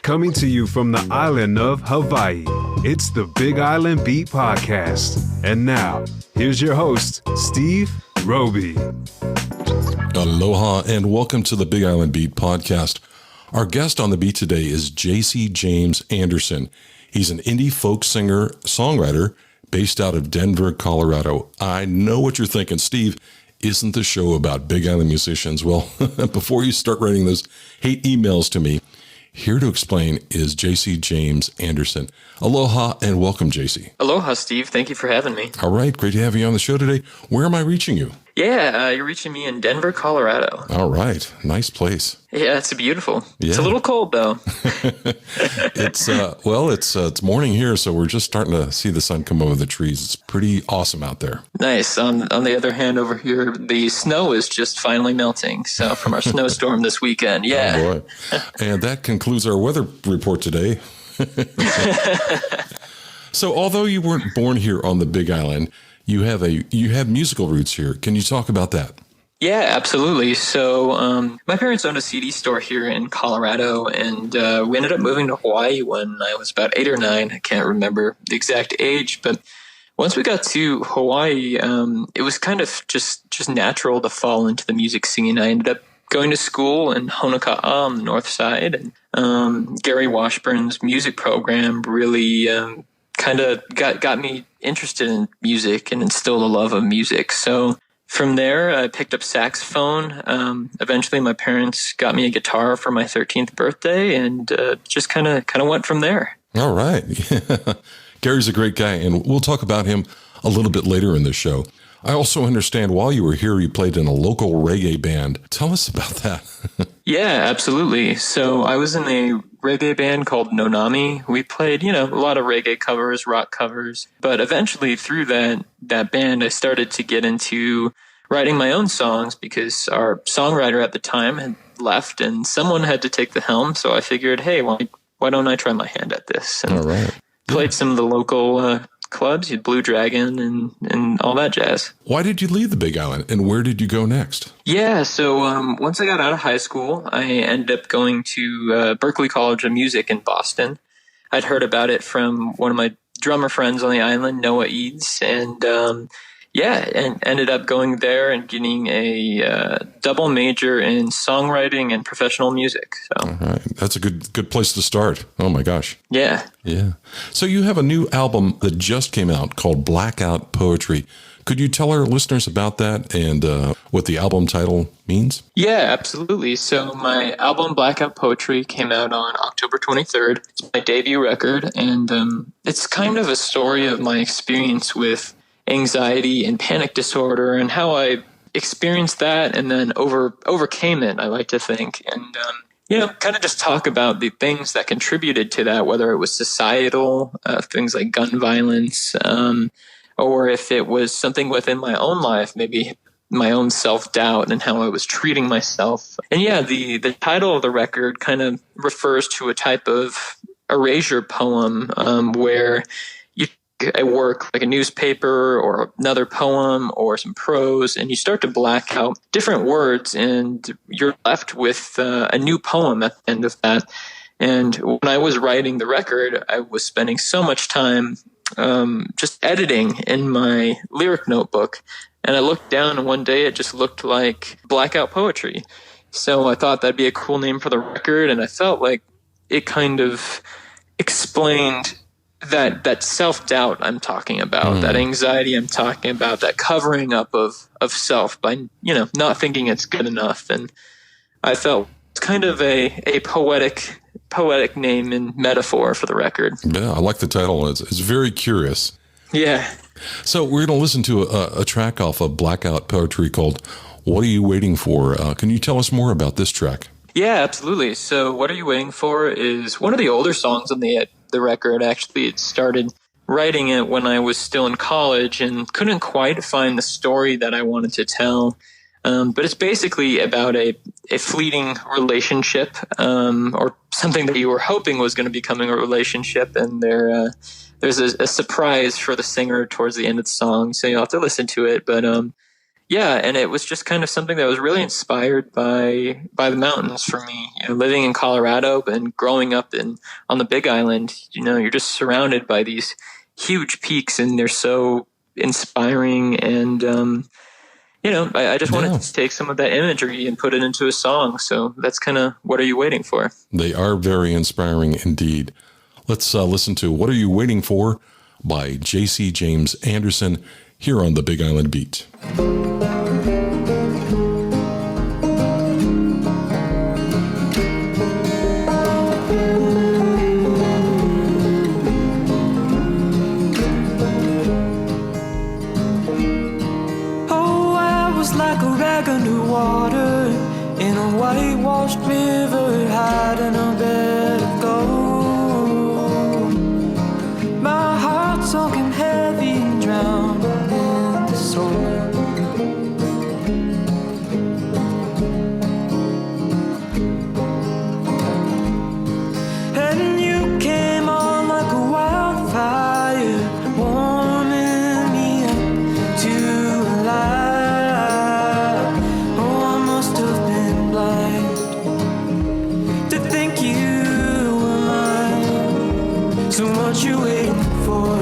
Coming to you from the island of Hawaii, it's the Big Island Beat Podcast. And now, here's your host, Steve Roby. Aloha and welcome to the Big Island Beat Podcast. Our guest on the beat today is Jacy James Anderson. He's an indie folk singer, songwriter based out of Denver, Colorado. I know what you're thinking, Steve. Isn't the show about Big Island musicians? Well, before you start writing those hate emails to me, here to explain is Jacy James Anderson. Aloha and welcome, Jacy. Aloha, Steve. Thank you for having me. All right. Great to have you on the show today. Where am I reaching you? Yeah, you're reaching me in Denver, Colorado. All right. Nice place. Yeah, it's beautiful. Yeah. It's a little cold, though. It's morning here, so we're just starting to see the sun come over the trees. It's pretty awesome out there. Nice. On the other hand, over here, the snow is just finally melting. So from our snowstorm this weekend, yeah. Oh, boy. And that concludes our weather report today. So although you weren't born here on the Big Island, you have musical roots here. Can you talk about that? Yeah, absolutely. So my parents owned a CD store here in Colorado, and we ended up moving to Hawaii when I was about 8 or 9. I can't remember the exact age, but once we got to Hawaii, it was kind of just natural to fall into the music scene. I ended up going to school in Honoka'a on the north side, and Gary Washburn's music program really kind of got me interested in music and instilled a love of music. So from there, I picked up saxophone. Eventually, my parents got me a guitar for my 13th birthday, and just kind of went from there. All right. Gary's a great guy, and we'll talk about him a little bit later in the show. I also understand while you were here, you played in a local reggae band. Tell us about that. Yeah, absolutely. So I was in a reggae band called Nonami. We played, a lot of reggae covers, rock covers. But eventually through that band, I started to get into writing my own songs because our songwriter at the time had left and someone had to take the helm. So I figured, hey, why don't I try my hand at this? And all right. Played some of the local clubs, Blue Dragon and all that jazz. Why did you leave the Big Island and where did you go next? Yeah, so once I got out of high school, I ended up going to Berklee College of Music in Boston. I'd heard about it from one of my drummer friends on the island, Noah Eads, and and ended up going there and getting a double major in songwriting and professional music. So. All right. That's a good place to start. Oh, my gosh. Yeah. Yeah. So you have a new album that just came out called Blackout Poetry. Could you tell our listeners about that and what the album title means? Yeah, absolutely. So my album Blackout Poetry came out on October 23rd. It's my debut record, and it's kind of a story of my experience with anxiety and panic disorder and how I experienced that and then overcame it, I like to think. And, kind of just talk about the things that contributed to that, whether it was societal, things like gun violence, or if it was something within my own life, maybe my own self-doubt and how I was treating myself. And yeah, the title of the record kind of refers to a type of erasure poem where a work like a newspaper or another poem or some prose, and you start to black out different words and you're left with a new poem at the end of that. And when I was writing the record, I was spending so much time just editing in my lyric notebook. And I looked down and one day it just looked like Blackout Poetry. So I thought that'd be a cool name for the record. And I felt like it kind of explained that self-doubt I'm talking about, that anxiety I'm talking about, that covering up of self by, not thinking it's good enough. And I felt it's kind of a poetic name and metaphor for the record. Yeah, I like the title. It's very curious. Yeah. So we're going to listen to a track off of Blackout Poetry called What Are You Waiting For? Can you tell us more about this track? Yeah, absolutely. So What Are You Waiting For is one of the older songs on the record. Actually, it started writing it when I was still in college and couldn't quite find the story that I wanted to tell. But it's basically about a fleeting relationship or something that you were hoping was going to becoming a relationship. And there's a surprise for the singer towards the end of the song. So you'll have to listen to it. But Yeah, and it was just kind of something that was really inspired by the mountains for me. Living in Colorado and growing up on the Big Island, you're just surrounded by these huge peaks, and they're so inspiring. And I just wanted to take some of that imagery and put it into a song. So that's kind of What Are You Waiting For? They are very inspiring indeed. Let's listen to What Are You Waiting For by Jacy James Anderson here on the Big Island Beat. Like a rag underwater in a whitewashed river, hiding a bed of gold. My heart sunken heavy and drowned in the soul. And you came on like a wildfire, warming me up to life. So what you waiting for?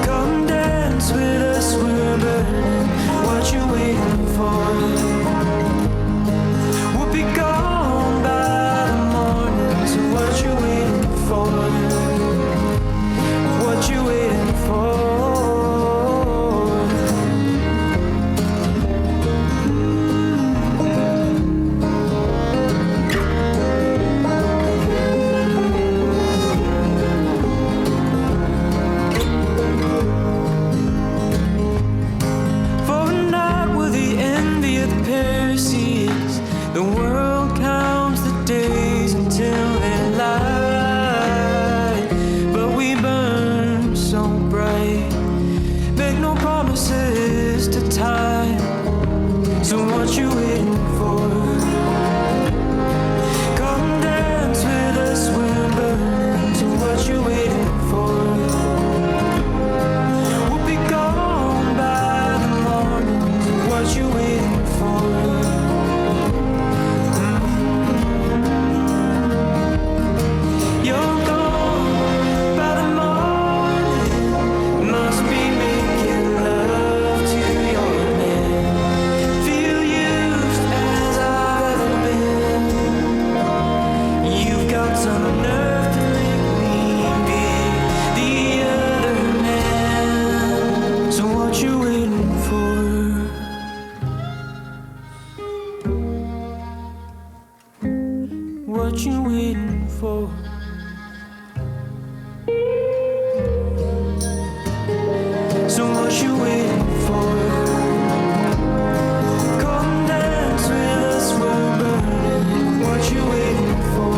Come dance with us, we're burning. What you waiting for? We'll be gone by the morning. So what you waiting for? What you waiting for? The world counts the days until they light, but we burn so bright. Make no promises to time. So what you waiting for? Come dance with us, we're burning. So what you waiting for? We'll be gone by the morning. So what you waiting for? You're gone by the morning. Must be making love to your man. Feel used as I've ever been. You've got some nerve to make me be the other man. So what you waiting for? What you waiting for? So what you waiting for? Come dance with us, we're burning. What you waiting for?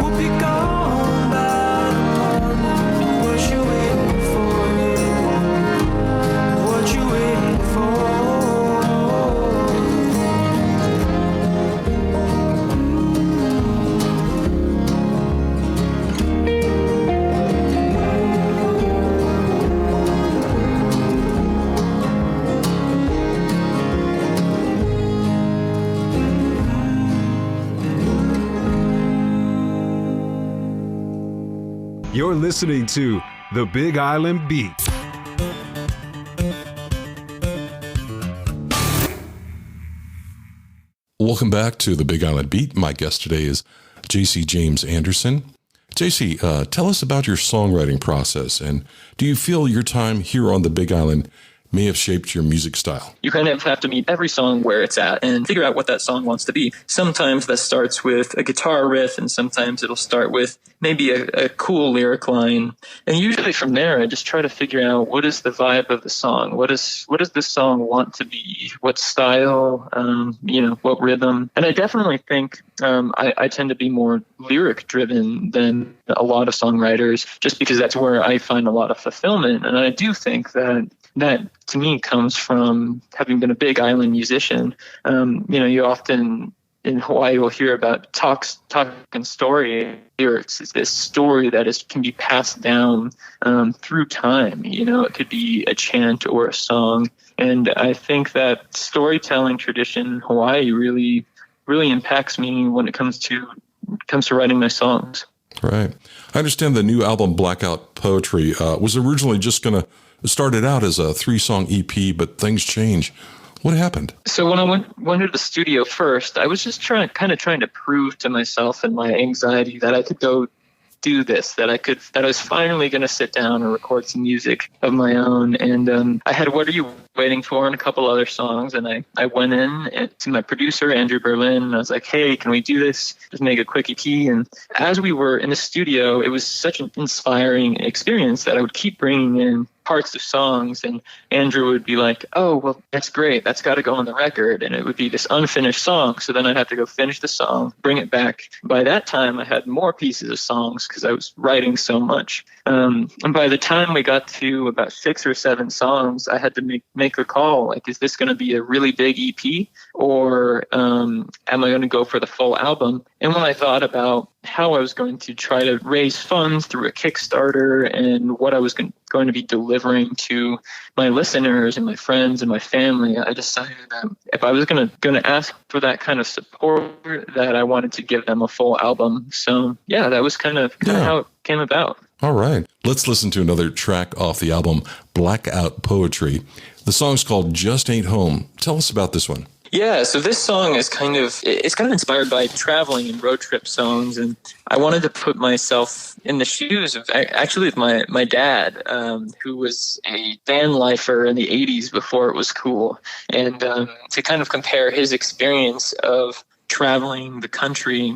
We'll be gone by the morning. What you waiting for? What you waiting for? You're listening to The Big Island Beat. Welcome back to the Big Island Beat. My guest today is Jacy James Anderson. Jacy, tell us about your songwriting process, and do you feel your time here on the Big Island may have shaped your music style? You kind of have to meet every song where it's at and figure out what that song wants to be. Sometimes that starts with a guitar riff, and sometimes it'll start with maybe a cool lyric line. And usually from there, I just try to figure out what is the vibe of the song. What does this song want to be? What style? What rhythm? And I definitely think I tend to be more lyric driven than a lot of songwriters, just because that's where I find a lot of fulfillment. And I do think that to me comes from having been a Big Island musician. You often in Hawaii we'll hear about talking story lyrics. It's this story that can be passed down through time. It could be a chant or a song. And I think that storytelling tradition in Hawaii really, really impacts me when it comes to writing my songs. Right. I understand the new album, Blackout Poetry, was originally just going to started out as a 3-song EP, but things change. What happened? So when I went to the studio first, I was just trying to prove to myself and my anxiety that I could go do this, that I was finally going to sit down and record some music of my own. And I had What Are You Waiting For and a couple other songs. And I went in to my producer, Andrew Berlin, and I was like, hey, can we do this? Just make a quick EP. And as we were in the studio, it was such an inspiring experience that I would keep bringing in parts of songs, and Andrew would be like, oh, well, that's great, that's got to go on the record. And it would be this unfinished song, so then I'd have to go finish the song, bring it back. By that time I had more pieces of songs because I was writing so much, and by the time we got to about 6 or 7 songs, I had to make a call, like, is this going to be a really big EP, or am I going to go for the full album? And when I thought about how I was going to try to raise funds through a Kickstarter and what I was going to be delivering to my listeners and my friends and my family, I decided that if I was going to ask for that kind of support, that I wanted to give them a full album. So yeah, that was kind of how it came about. All right. Let's listen to another track off the album, Blackout Poetry. The song's called Just Ain't Home. Tell us about this one. Yeah, so this song is kind of inspired by traveling and road trip songs, and I wanted to put myself in the shoes of my dad, who was a van lifer in the 80s before it was cool, and to kind of compare his experience of traveling the country,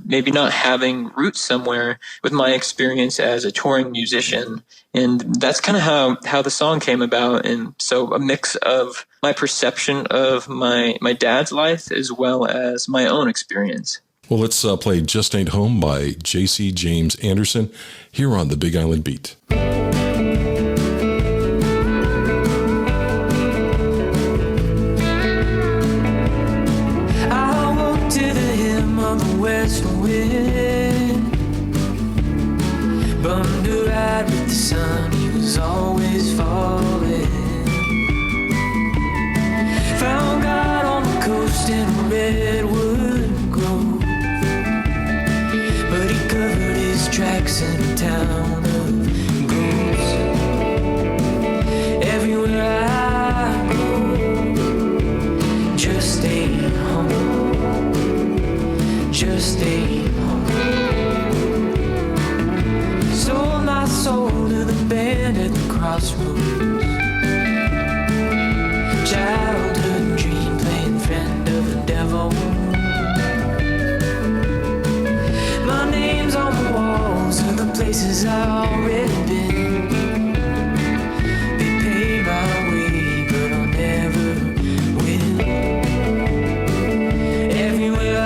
maybe not having roots somewhere, with my experience as a touring musician. And that's kind of how the song came about. And so a mix of my perception of my dad's life as well as my own experience. Well, let's play Just Ain't Home by Jacy James Anderson here on the Big Island Beat. West wind bummed a ride with the sun, he was always falling. Found God on the coast in a redwood grove, but he covered his tracks in a town of ghosts. Everywhere I go, just ain't home. Just ain't home. Sold my soul to the band at the crossroads. Childhood dream playing friend of the devil. My name's on the walls of the places I've already been. They pay my way, but I'll never win. Everywhere I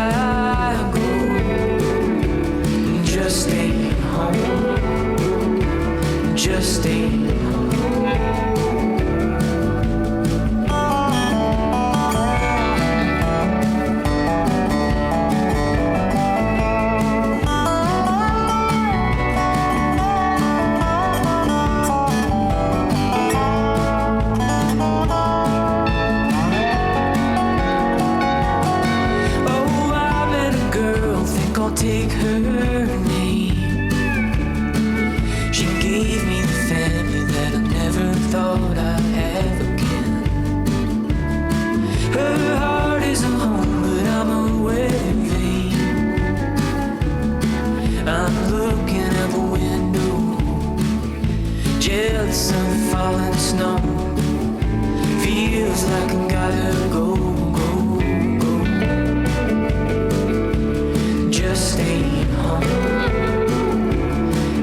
just ain't home. Just ain't home. Oh, I met a girl, think I'll take her name. She gave me the family that I never thought I'd have again. Her heart is a home, but I'm a wedding vein. I'm looking out the window, jealous of the falling snow. Feels like I gotta go, go, go. Just ain't home.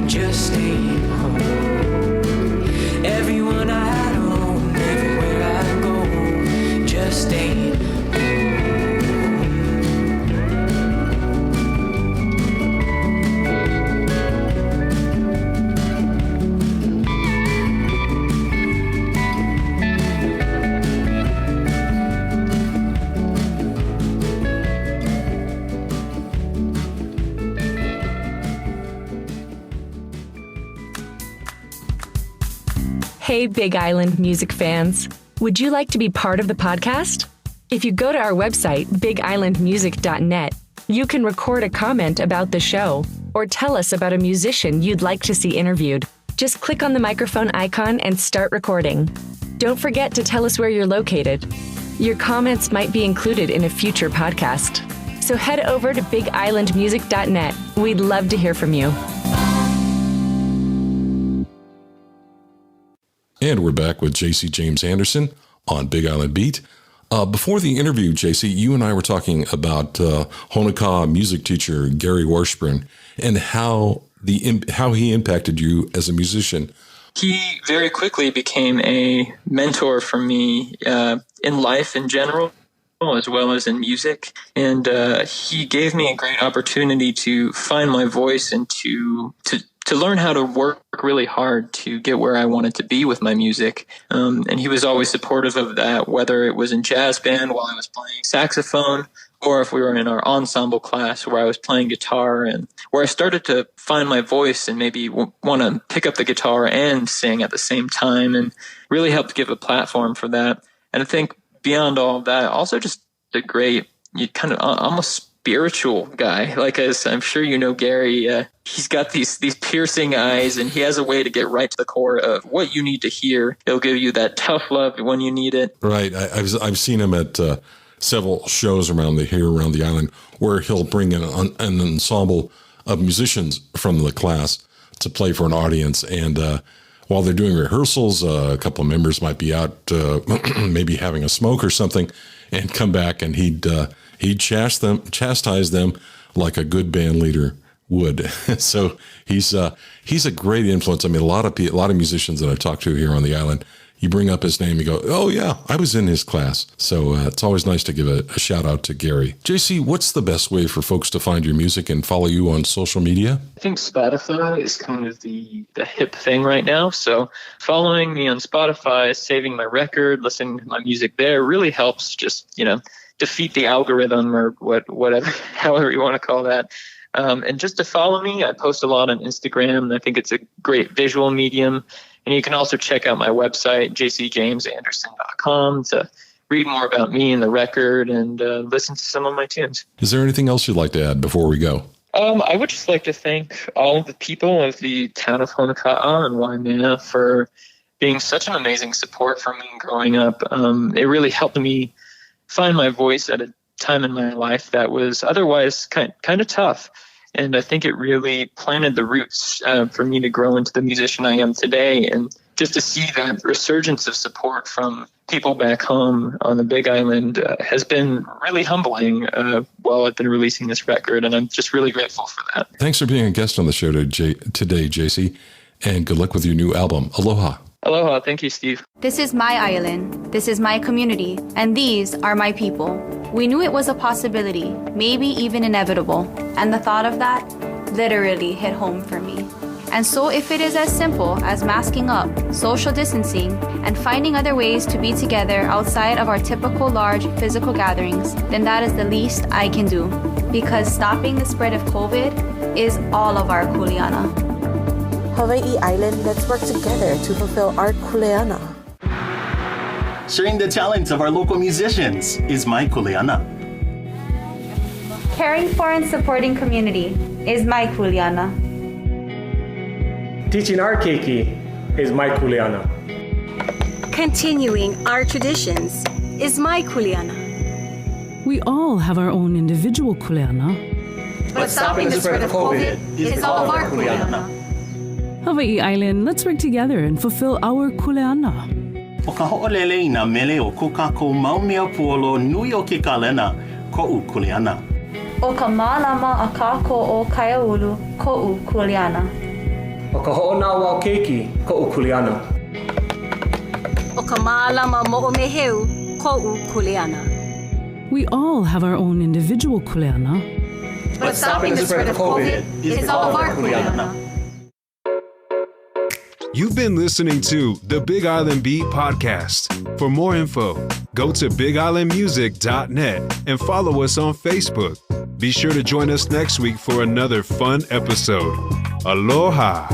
Just ain't home. Everyone I know, everywhere I go, just ain't home. Hey, Big Island music fans. Would you like to be part of the podcast? If you go to our website, bigislandmusic.net, you can record a comment about the show or tell us about a musician you'd like to see interviewed. Just click on the microphone icon and start recording. Don't forget to tell us where you're located. Your comments might be included in a future podcast. So head over to bigislandmusic.net. We'd love to hear from you. And we're back with Jacy James Anderson on Big Island Beat. Before the interview, Jacy, you and I were talking about Honokaa music teacher Gary Washburn and how he impacted you as a musician. He very quickly became a mentor for me in life in general, as well as in music. And he gave me a great opportunity to find my voice and to learn how to work really hard to get where I wanted to be with my music. And he was always supportive of that, whether it was in jazz band while I was playing saxophone, or if we were in our ensemble class where I was playing guitar, and where I started to find my voice and maybe want to pick up the guitar and sing at the same time, and really helped give a platform for that. And I think beyond all of that, also just a great, kind of almost spiritual guy. Like, as I'm sure you know, Gary, he's got these piercing eyes, and he has a way to get right to the core of what you need to hear. He'll give you that tough love when you need it. Right. I've seen him at several shows around the island where he'll bring in an ensemble of musicians from the class to play for an audience. And while they're doing rehearsals, a couple of members might be out maybe having a smoke or something, and come back, and he'd chastise them like a good band leader would. So he's a great influence. I mean, a lot of musicians that I've talked to here on the island, you bring up his name, you go, oh yeah, I was in his class. So it's always nice to give a shout out to Gary. Jacy, what's the best way for folks to find your music and follow you on social media? I think Spotify is kind of the hip thing right now. So following me on Spotify, saving my record, listening to my music there really helps just, defeat the algorithm or whatever, however you want to call that. And just to follow me, I post a lot on Instagram, and I think it's a great visual medium. And you can also check out my website, jcjamesanderson.com, to read more about me and the record and listen to some of my tunes. Is there anything else you'd like to add before we go? I would just like to thank all of the people of the town of Honokaa and Waimea for being such an amazing support for me growing up. It really helped me find my voice at a time in my life that was otherwise kind of tough. And I think it really planted the roots for me to grow into the musician I am today. And just to see that resurgence of support from people back home on the Big Island has been really humbling while I've been releasing this record. And I'm just really grateful for that. Thanks for being a guest on the show today, Jacy. And good luck with your new album. Aloha. Aloha. Thank you, Steve. This is my island. This is my community. And these are my people. We knew it was a possibility, maybe even inevitable. And the thought of that literally hit home for me. And so if it is as simple as masking up, social distancing, and finding other ways to be together outside of our typical large physical gatherings, then that is the least I can do. Because stopping the spread of COVID is all of our kuleana. Hawaii Island, let's work together to fulfill our kuleana. Sharing the talents of our local musicians is my kuleana. Caring for and supporting community is my kuleana. Teaching our keiki is my kuleana. Continuing our traditions is my kuleana. We all have our own individual kuleana. But stopping the spread of COVID is all of our kuleana. Hawaii Island, let's work together and fulfill our kuleana. O ka ho'olele I nā mele o ko kākou maumea puolo nui o ke kalena, ko'u kuleana. O ka mālama a kākou o Kaiaulu, ko'u kuleana. O ka ho'onawa o keiki, ko'u kuleana. O ka mālama mo'omeheu, ko'u kuleana. We all have our own individual kuleana. But stopping the spread of COVID is all of our kuleana. You've been listening to the Big Island Beat podcast. For more info, go to bigislandmusic.net and follow us on Facebook. Be sure to join us next week for another fun episode. Aloha.